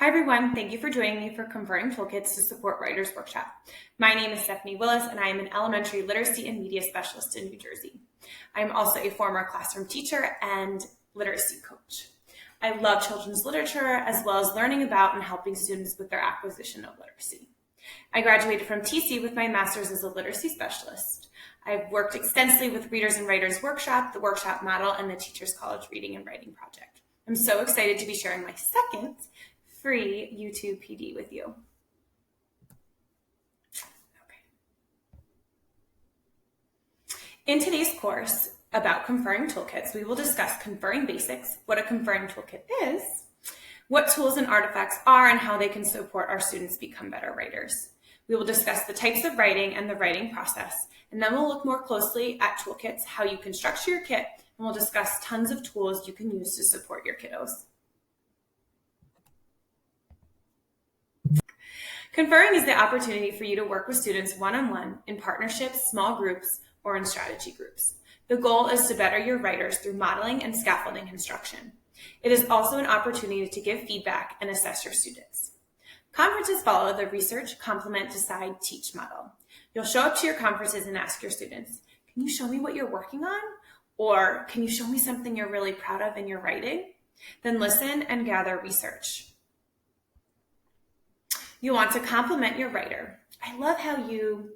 Hi everyone, thank you for joining me for Conferring Toolkits to support Writers Workshop. My name is Stephanie Willis and I am an elementary literacy and media specialist in New Jersey. I am also a former classroom teacher and literacy coach. I love children's literature as well as learning about and helping students with their acquisition of literacy. I graduated from TC with my master's as a literacy specialist. I've worked extensively with Readers and Writers Workshop, the workshop model, and the Teachers College Reading and Writing Project. I'm so excited to be sharing my second free YouTube PD with you. Okay. In today's course about Conferring Toolkits, we will discuss conferring basics, what a conferring toolkit is, what tools and artifacts are, and how they can support our students become better writers. We will discuss the types of writing and the writing process, and then we'll look more closely at toolkits, how you can structure your kit, and we'll discuss tons of tools you can use to support your kiddos. Conferring is the opportunity for you to work with students one-on-one, in partnerships, small groups, or in strategy groups. The goal is to better your writers through modeling and scaffolding instruction. It is also an opportunity to give feedback and assess your students. Conferences follow the research, complement, decide, teach model. You'll show up to your conferences and ask your students, can you show me what you're working on? Or can you show me something you're really proud of in your writing? Then listen and gather research. You want to compliment your writer. I love how you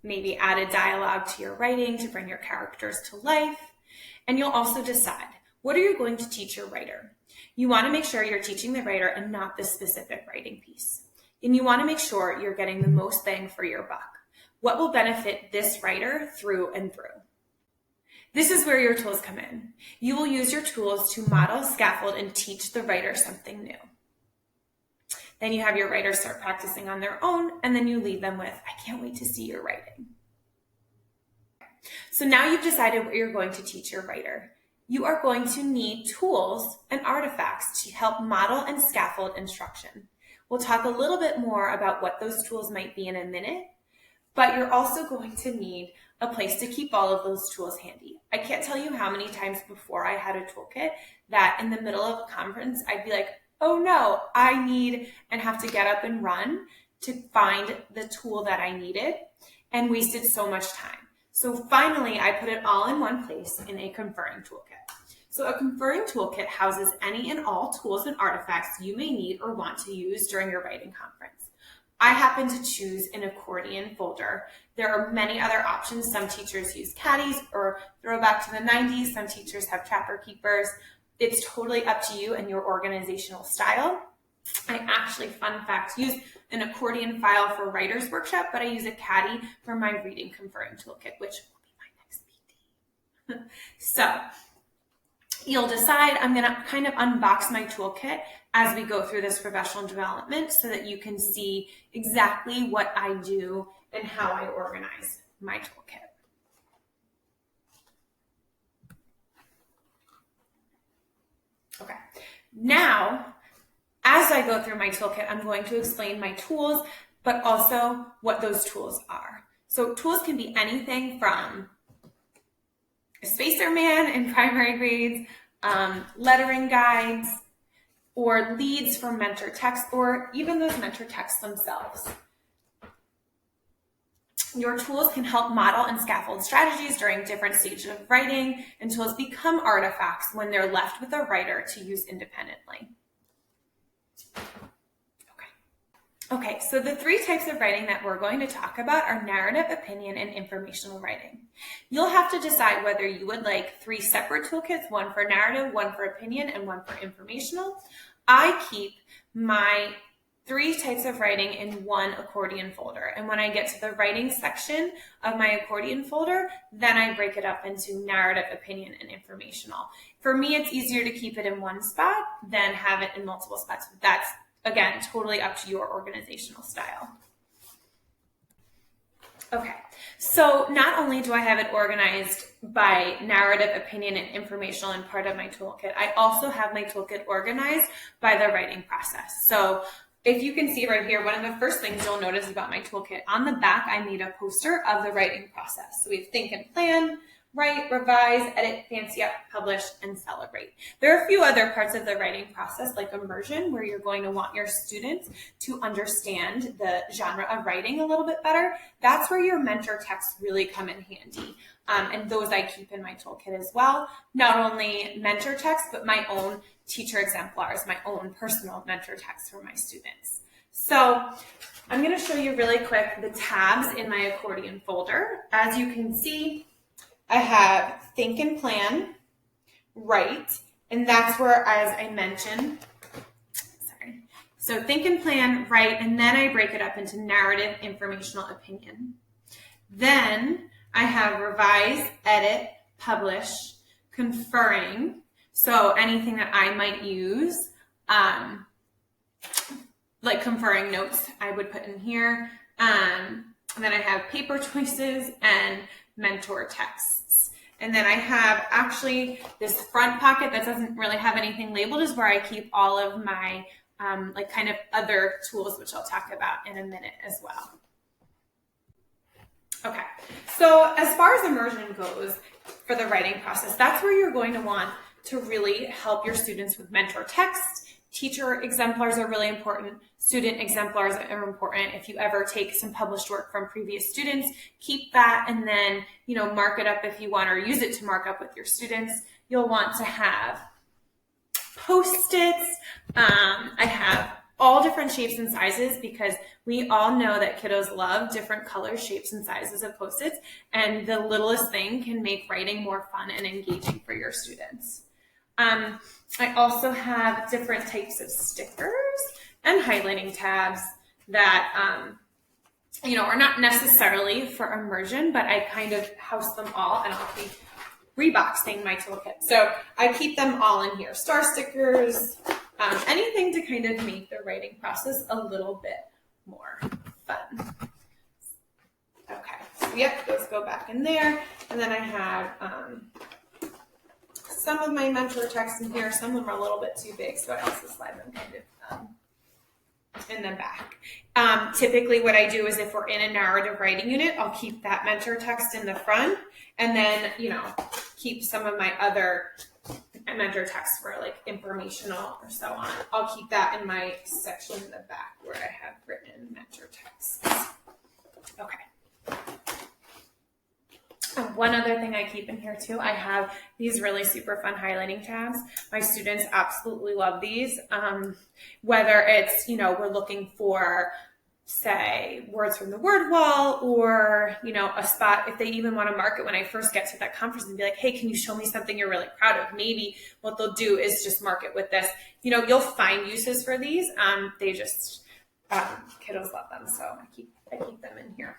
maybe added dialogue to your writing to bring your characters to life. And you'll also decide, what are you going to teach your writer? You want to make sure you're teaching the writer and not the specific writing piece. And you want to make sure you're getting the most bang for your buck. What will benefit this writer through and through? This is where your tools come in. You will use your tools to model, scaffold, and teach the writer something new. Then you have your writers start practicing on their own, and then you leave them with, I can't wait to see your writing. So now you've decided what you're going to teach your writer. You are going to need tools and artifacts to help model and scaffold instruction. We'll talk a little bit more about what those tools might be in a minute, but you're also going to need a place to keep all of those tools handy. I can't tell you how many times before I had a toolkit that in the middle of a conference, I'd be like, oh no, I need and have to get up and run to find the tool that I needed and wasted so much time. So finally, I put it all in one place in a conferring toolkit. So a conferring toolkit houses any and all tools and artifacts you may need or want to use during your writing conference. I happen to choose an accordion folder. There are many other options. Some teachers use caddies or throwback to the 90s. Some teachers have trapper keepers. It's totally up to you and your organizational style. I actually, fun fact, use an accordion file for Writers Workshop, but I use a caddy for my reading conferring toolkit, which will be my next PD. So you'll decide, I'm gonna kind of unbox my toolkit as we go through this professional development so that you can see exactly what I do and how I organize my toolkit. Okay, now, as I go through my toolkit, I'm going to explain my tools, but also what those tools are. So tools can be anything from a spacer man in primary grades, lettering guides, or leads for mentor texts, or even those mentor texts themselves. Your tools can help model and scaffold strategies during different stages of writing, and tools become artifacts when they're left with a writer to use independently. Okay, so the three types of writing that we're going to talk about are narrative, opinion, and informational writing. You'll have to decide whether you would like three separate toolkits, one for narrative, one for opinion, and one for informational. I keep my three types of writing in one accordion folder. And when I get to the writing section of my accordion folder, then I break it up into narrative, opinion, and informational. For me, it's easier to keep it in one spot than have it in multiple spots. That's, again, totally up to your organizational style. Okay, so not only do I have it organized by narrative, opinion, and informational in part of my toolkit, I also have my toolkit organized by the writing process. So if you can see right here, one of the first things you'll notice about my toolkit, on the back, I made a poster of the writing process. So we have think and plan, write, revise, edit, fancy up, publish, and celebrate. There are a few other parts of the writing process, like immersion, where you're going to want your students to understand the genre of writing a little bit better. That's where your mentor texts really come in handy. And those I keep in my toolkit as well. Not only mentor texts, but my own teacher exemplars, my own personal mentor texts for my students. So I'm going to show you really quick the tabs in my accordion folder. As you can see, I have think and plan, write, and that's where, as I mentioned, so think and plan, write, and then I break it up into narrative, informational, opinion. Then I have revise, edit, publish, conferring, so anything that I might use, like conferring notes, I would put in here. And then I have paper choices and mentor texts. And then I have actually this front pocket that doesn't really have anything labeled is where I keep all of my like kind of other tools, which I'll talk about in a minute as well. Okay, so as far as immersion goes for the writing process, that's where you're going to want to really help your students with mentor text. Teacher exemplars are really important. Student exemplars are important. If you ever take some published work from previous students, keep that and then, mark it up if you want or use it to mark up with your students. You'll want to have Post-its. I have all different shapes and sizes because we all know that kiddos love different colors, shapes, and sizes of Post-its, and the littlest thing can make writing more fun and engaging for your students. I also have different types of stickers and highlighting tabs that, are not necessarily for immersion, but I kind of house them all and I'll be reboxing my toolkit. So I keep them all in here. Star stickers, anything to kind of make the writing process a little bit more fun. Okay, so yep, those go back in there. And then I have, some of my mentor texts in here. Some of them are a little bit too big, so I also slide them kind of in the back. Typically what I do is if we're in a narrative writing unit, I'll keep that mentor text in the front and then, keep some of my other mentor texts for like informational or so on. I'll keep that in my section in the back where I have written mentor texts. Okay. One other thing I keep in here too, I have these really super fun highlighting tabs. My students absolutely love these. Whether it's, we're looking for, say, words from the word wall or, a spot, if they even want to mark it when I first get to that conference and be like, hey, can you show me something you're really proud of? Maybe what they'll do is just mark it with this. You'll find uses for these. They just, kiddos love them. So I keep them in here.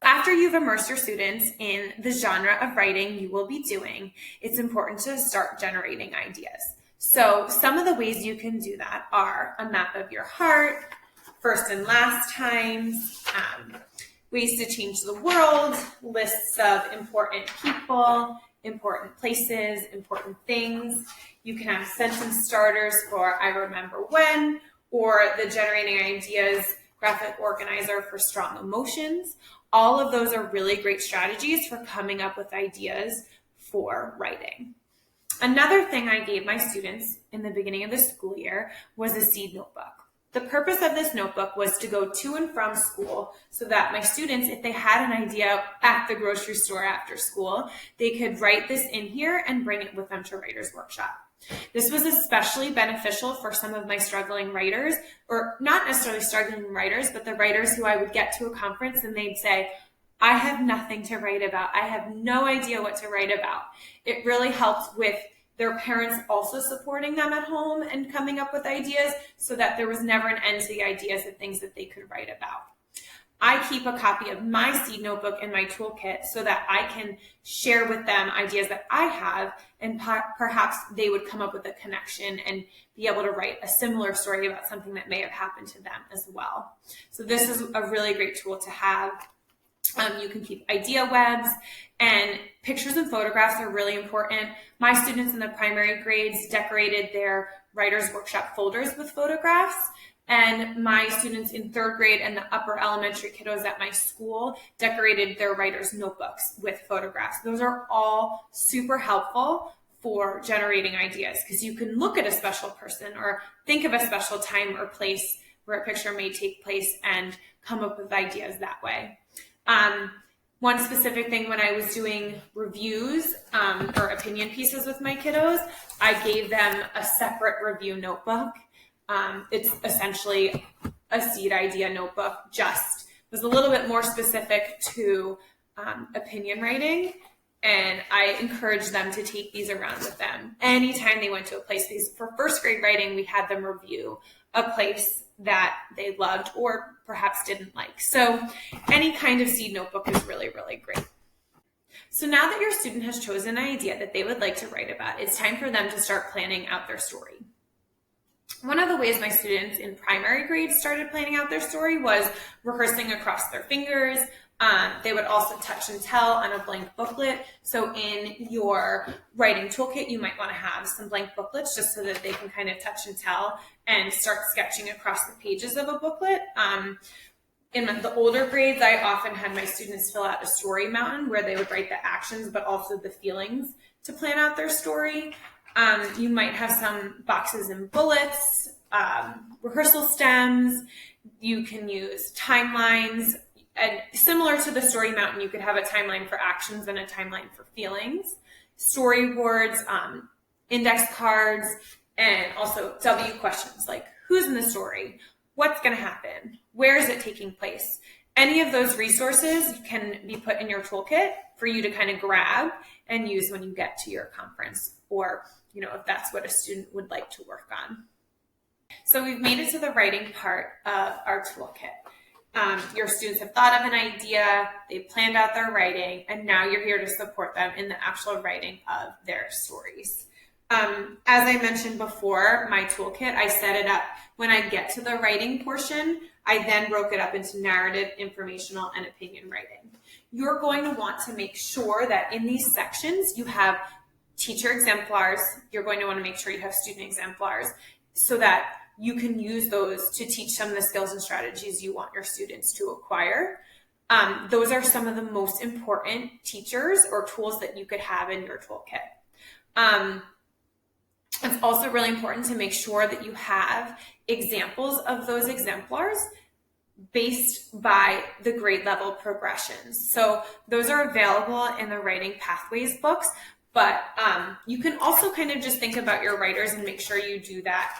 After you've immersed your students in the genre of writing you will be doing, it's important to start generating ideas. So some of the ways you can do that are a map of your heart, first and last times, ways to change the world, lists of important people, important places, important things. You can have sentence starters for I remember when, or the generating ideas graphic organizer for strong emotions. All of those are really great strategies for coming up with ideas for writing. Another thing I gave my students in the beginning of the school year was a seed notebook. The purpose of this notebook was to go to and from school so that my students, if they had an idea at the grocery store after school, they could write this in here and bring it with them to Writers Workshop. This was especially beneficial for some of my struggling writers, or not necessarily struggling writers, but the writers who I would get to a conference and they'd say, I have nothing to write about. I have no idea what to write about. It really helped with their parents also supporting them at home and coming up with ideas so that there was never an end to the ideas of things that they could write about. I keep a copy of my seed notebook in my toolkit so that I can share with them ideas that I have, and perhaps they would come up with a connection and be able to write a similar story about something that may have happened to them as well. So this is a really great tool to have. You can keep idea webs, and pictures and photographs are really important. My students in the primary grades decorated their writer's workshop folders with photographs, and my students in third grade and the upper elementary kiddos at my school decorated their writer's notebooks with photographs. Those are all super helpful for generating ideas, because you can look at a special person or think of a special time or place where a picture may take place and come up with ideas that way. One specific thing, when I was doing reviews or opinion pieces with my kiddos, I gave them a separate review notebook. It's essentially a seed idea notebook, just was a little bit more specific to opinion writing. And I encouraged them to take these around with them anytime they went to a place. Because for first grade writing, we had them review a place that they loved or perhaps didn't like. So any kind of seed notebook is really, really great. So now that your student has chosen an idea that they would like to write about, it's time for them to start planning out their story. One of the ways my students in primary grades started planning out their story was rehearsing across their fingers. They would also touch and tell on a blank booklet. So in your writing toolkit, you might want to have some blank booklets just so that they can kind of touch and tell and start sketching across the pages of a booklet. In the older grades, I often had my students fill out a story mountain where they would write the actions, but also the feelings to plan out their story. You might have some boxes and bullets, rehearsal stems. You can use timelines. And similar to the story mountain, you could have a timeline for actions and a timeline for feelings, storyboards, index cards, and also W questions like who's in the story, what's going to happen, where is it taking place. Any of those resources can be put in your toolkit for you to kind of grab and use when you get to your conference, or if that's what a student would like to work on. So we've made it to the writing part of our toolkit. Your students have thought of an idea, they've planned out their writing, and now you're here to support them in the actual writing of their stories. As I mentioned before, my toolkit, I set it up when I get to the writing portion. I then broke it up into narrative, informational, and opinion writing. You're going to want to make sure that in these sections you have teacher exemplars. You're going to want to make sure you have student exemplars so that you can use those to teach some of the skills and strategies you want your students to acquire. Those are some of the most important teachers or tools that you could have in your toolkit. It's also really important to make sure that you have examples of those exemplars based by the grade level progressions. So those are available in the Writing Pathways books, but you can also kind of just think about your writers and make sure you do that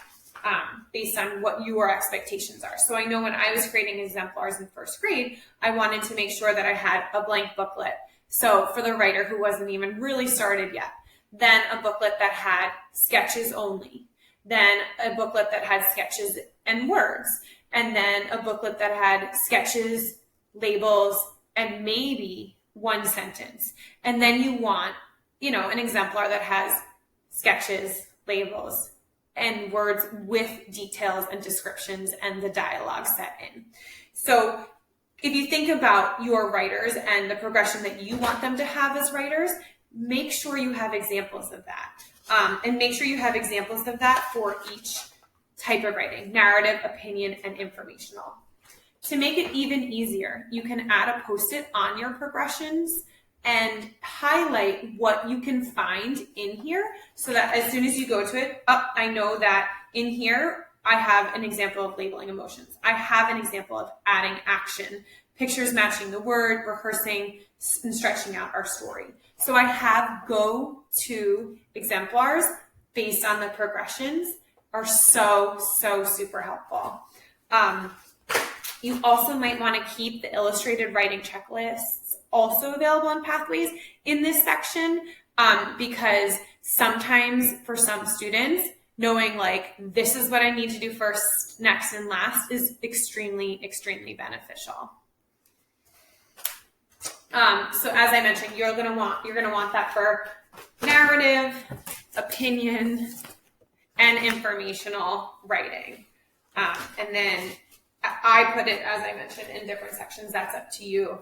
based on what your expectations are. So I know when I was creating exemplars in first grade, I wanted to make sure that I had a blank booklet. So for the writer who wasn't even really started yet, then a booklet that had sketches only, then a booklet that had sketches and words, and then a booklet that had sketches, labels, and maybe one sentence. And then you want, an exemplar that has sketches, labels, and words with details and descriptions and the dialogue set in. So if you think about your writers and the progression that you want them to have as writers, make sure you have examples of that. And make sure you have examples of that for each type of writing: narrative, opinion, and informational. To make it even easier, you can add a Post-it on your progressions and highlight what you can find in here so that as soon as you go to it, I know that in here I have an example of labeling emotions. I have an example of adding action, pictures matching the word, rehearsing, and stretching out our story. So I have go-to exemplars based on the progressions are so super helpful. You also might want to keep the illustrated writing checklists also available in Pathways in this section, because sometimes for some students, knowing this is what I need to do first, next, and last is extremely beneficial. So as I mentioned, you're gonna want that for narrative, opinion, and informational writing. And then I put it, as I mentioned, in different sections. That's up to you.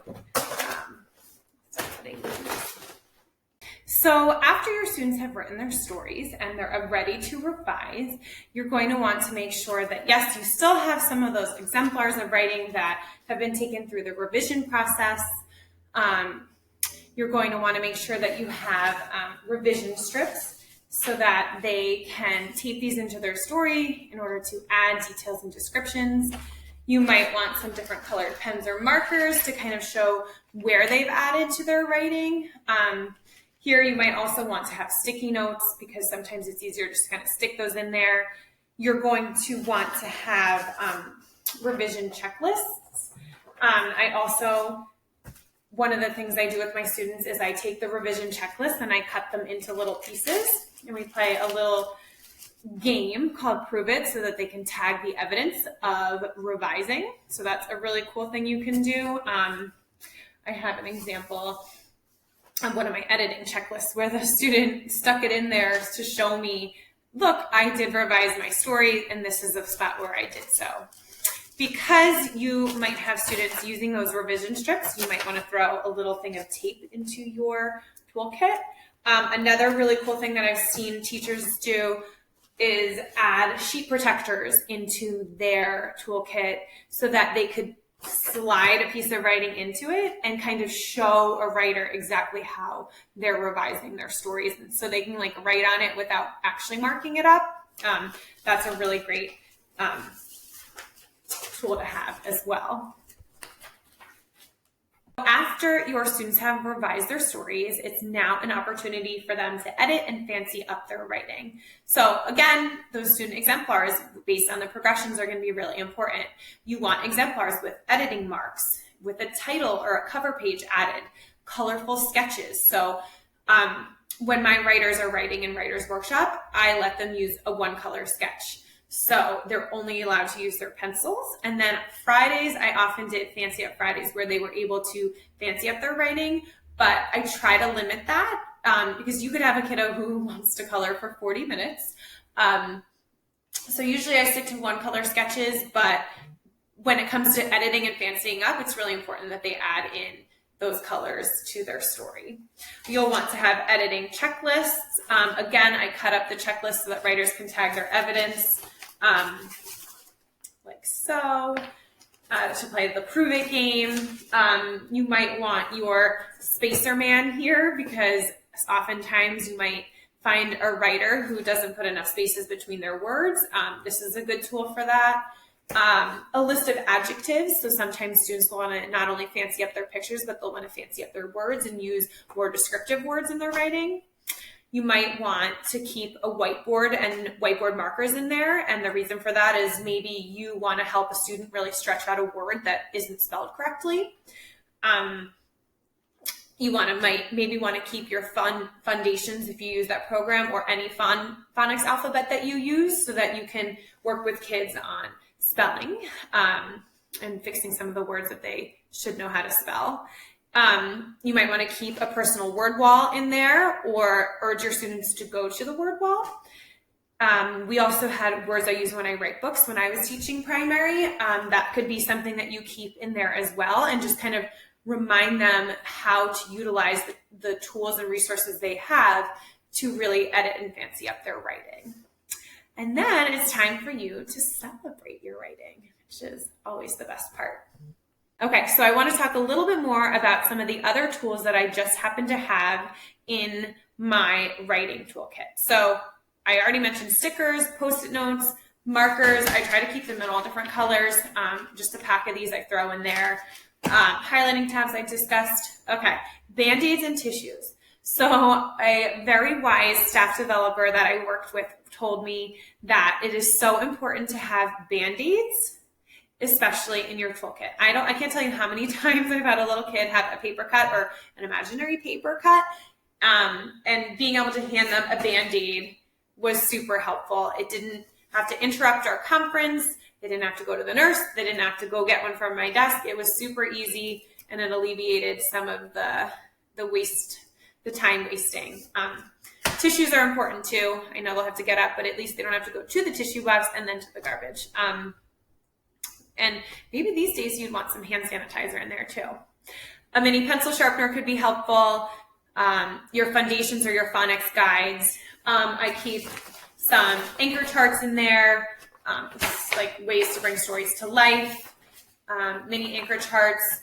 So after your students have written their stories and they're ready to revise, you're going to want to make sure that, yes, you still have some of those exemplars of writing that have been taken through the revision process. You're going to want to make sure that you have revision strips so that they can tape these into their story in order to add details and descriptions. You might want some different colored pens or markers to kind of show where they've added to their writing. Here you might also want to have sticky notes because sometimes it's easier just to kind of stick those in there. You're going to want to have revision checklists. One of the things I do with my students is I take the revision checklist and I cut them into little pieces, and we play a little game called Prove It so that they can tag the evidence of revising. So that's a really cool thing you can do. I have an example on one of my editing checklists where the student stuck it in there to show me, look, I did revise my story and this is the spot where I did so. Because you might have students using those revision strips, you might want to throw a little thing of tape into your toolkit. Another really cool thing that I've seen teachers do is add sheet protectors into their toolkit so that they could slide a piece of writing into it and kind of show a writer exactly how they're revising their stories. And so they can like write on it without actually marking it up. That's a really great tool to have as well. After your students have revised their stories, it's now an opportunity for them to edit and fancy up their writing. So again, those student exemplars based on the progressions are going to be really important. You want exemplars with editing marks, with a title or a cover page added, colorful sketches. So when my writers are writing in Writer's Workshop, I let them use a one-color sketch. So they're only allowed to use their pencils. And then Fridays, I often did Fancy Up Fridays where they were able to fancy up their writing, but I try to limit that because you could have a kiddo who wants to color for 40 minutes. So usually I stick to one color sketches, but when it comes to editing and fancying up, it's really important that they add in those colors to their story. You'll want to have editing checklists. Again, I cut up the checklist so that writers can tag their evidence. Like so, to play the Prove It game. You might want your spacer man here because oftentimes you might find a writer who doesn't put enough spaces between their words. This is a good tool for that. A list of adjectives. So sometimes students will want to not only fancy up their pictures, but they'll want to fancy up their words and use more descriptive words in their writing. You might want to keep a whiteboard and whiteboard markers in there. And the reason for that is maybe you want to help a student really stretch out a word that isn't spelled correctly. You maybe want to keep your foundations if you use that program or any phonics alphabet that you use so that you can work with kids on spelling and fixing some of the words that they should know how to spell. You might want to keep a personal word wall in there or urge your students to go to the word wall. We also had words I use when I write books when I was teaching primary. That could be something that you keep in there as well and just kind of remind them how to utilize the tools and resources they have to really edit and fancy up their writing. And then it's time for you to celebrate your writing, which is always the best part. Okay, so I want to talk a little bit more about some of the other tools that I just happen to have in my writing toolkit. So I already mentioned stickers, Post-it notes, markers. I try to keep them in all different colors. Just a pack of these I throw in there. Highlighting tabs I discussed. Okay, Band-Aids and tissues. So a very wise staff developer that I worked with told me that it is so important to have Band-Aids, especially in your toolkit. I can't tell you how many times I've had a little kid have a paper cut or an imaginary paper cut, and being able to hand them a Band-Aid was super helpful. It didn't have to interrupt our conference. They didn't have to go to the nurse. They didn't have to go get one from my desk. It was super easy, and it alleviated some of the time wasting. Tissues are important too. I know they'll have to get up, but at least they don't have to go to the tissue box and then to the garbage. And maybe these days you'd want some hand sanitizer in there too. A mini pencil sharpener could be helpful. Your foundations or your phonics guides. I keep some anchor charts in there, just like ways to bring stories to life, mini anchor charts.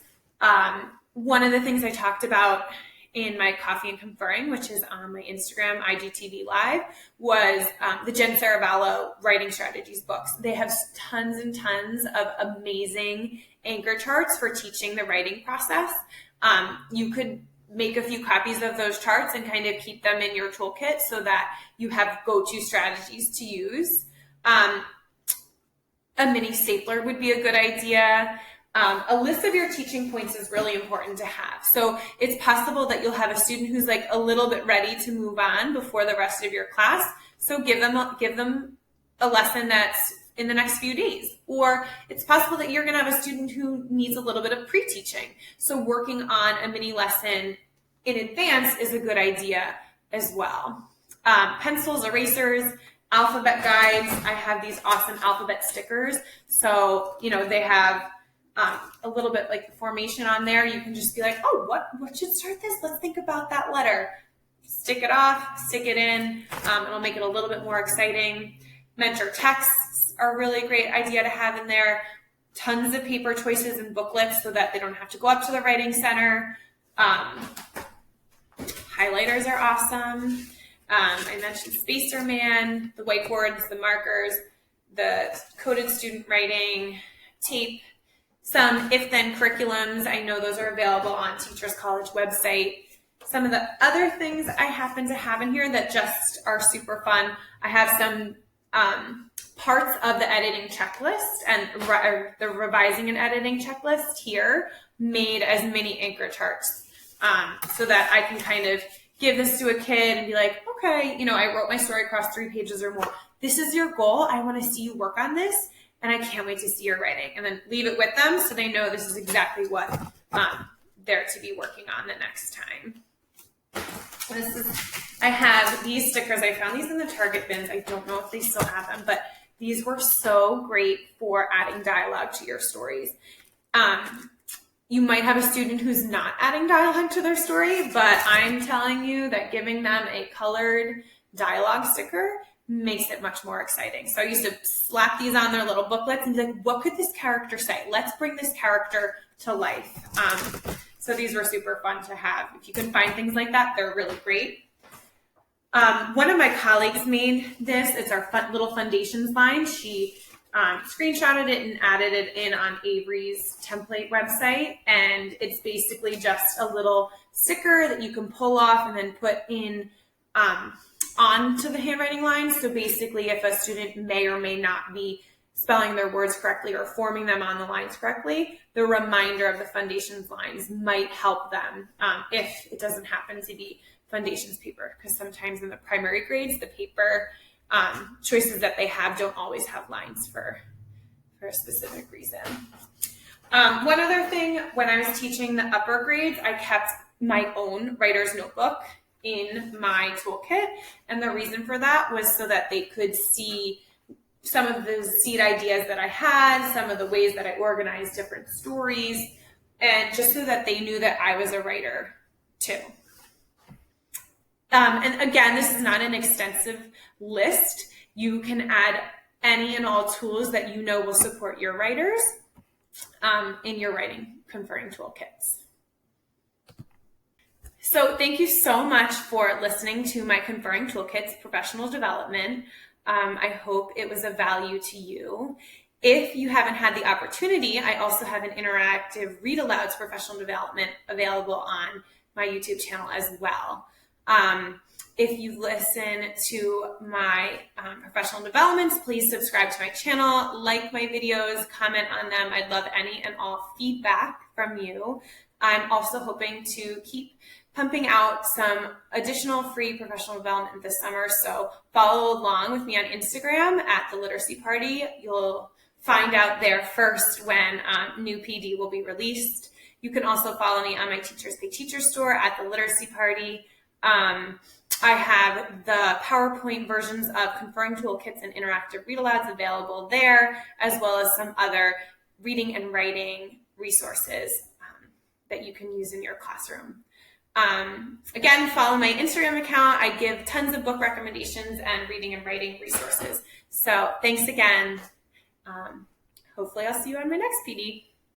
One of the things I talked about in my Coffee and Conferring, which is on my Instagram, IGTV Live, was the Jen Saravallo Writing Strategies books. They have tons and tons of amazing anchor charts for teaching the writing process. You could make a few copies of those charts and kind of keep them in your toolkit so that you have go-to strategies to use. A mini stapler would be a good idea. A list of your teaching points is really important to have. So it's possible that you'll have a student who's like a little bit ready to move on before the rest of your class. So give them a lesson that's in the next few days. Or it's possible that you're going to have a student who needs a little bit of pre-teaching. So working on a mini lesson in advance is a good idea as well. Pencils, erasers, alphabet guides. I have these awesome alphabet stickers. So, they have a little bit like the formation on there. You can just be like, oh, what should start this? Let's think about that letter. Stick it off, stick it in. It'll make it a little bit more exciting. Mentor texts are a really great idea to have in there. Tons of paper choices and booklets so that they don't have to go up to the writing center. Highlighters are awesome. I mentioned Spacer Man, the whiteboards, the markers, the coded student writing, tape, some if-then curriculums. I know those are available on Teachers College website. Some of the other things I happen to have in here that just are super fun. I have some parts of the editing checklist and the revising and editing checklist here made as mini anchor charts so that I can kind of give this to a kid and be like, okay, I wrote my story across 3 pages or more. This is your goal. I want to see you work on this, and I can't wait to see your writing. And then leave it with them so they know this is exactly what they're to be working on the next time. I have these stickers. I found these in the Target bins. I don't know if they still have them, but these were so great for adding dialogue to your stories. You might have a student who's not adding dialogue to their story, but I'm telling you that giving them a colored dialogue sticker makes it much more exciting. So I used to slap these on their little booklets and be like, what could this character say? Let's bring this character to life. So these were super fun to have. If you can find things like that, they're really great. One of my colleagues made this. It's our little foundations line. She screenshotted it and added it in on Avery's template website. And it's basically just a little sticker that you can pull off and then put in onto the handwriting lines. So basically, if a student may or may not be spelling their words correctly or forming them on the lines correctly, the reminder of the foundations lines might help them if it doesn't happen to be foundations paper, because sometimes in the primary grades, the paper choices that they have don't always have lines for a specific reason. One other thing, when I was teaching the upper grades, I kept my own writer's notebook in my toolkit. And the reason for that was so that they could see some of the seed ideas that I had, some of the ways that I organized different stories, and just so that they knew that I was a writer too. And again, this is not an extensive list. You can add any and all tools that you know will support your writers in your writing conferring toolkits. So thank you so much for listening to my Conferring Toolkits professional development. I hope it was of value to you. If you haven't had the opportunity, I also have an interactive read alouds professional development available on my YouTube channel as well. If you listen to my professional developments, please subscribe to my channel, like my videos, comment on them. I'd love any and all feedback from you. I'm also hoping to keep pumping out some additional free professional development this summer. So follow along with me on Instagram at The Literacy Party. You'll find out there first when new PD will be released. You can also follow me on my Teachers Pay Teacher store at The Literacy Party. I have the PowerPoint versions of Conferring Toolkits and interactive read alouds available there, as well as some other reading and writing resources that you can use in your classroom. Again, follow my Instagram account. I give tons of book recommendations and reading and writing resources. So thanks again. Hopefully I'll see you on my next PD.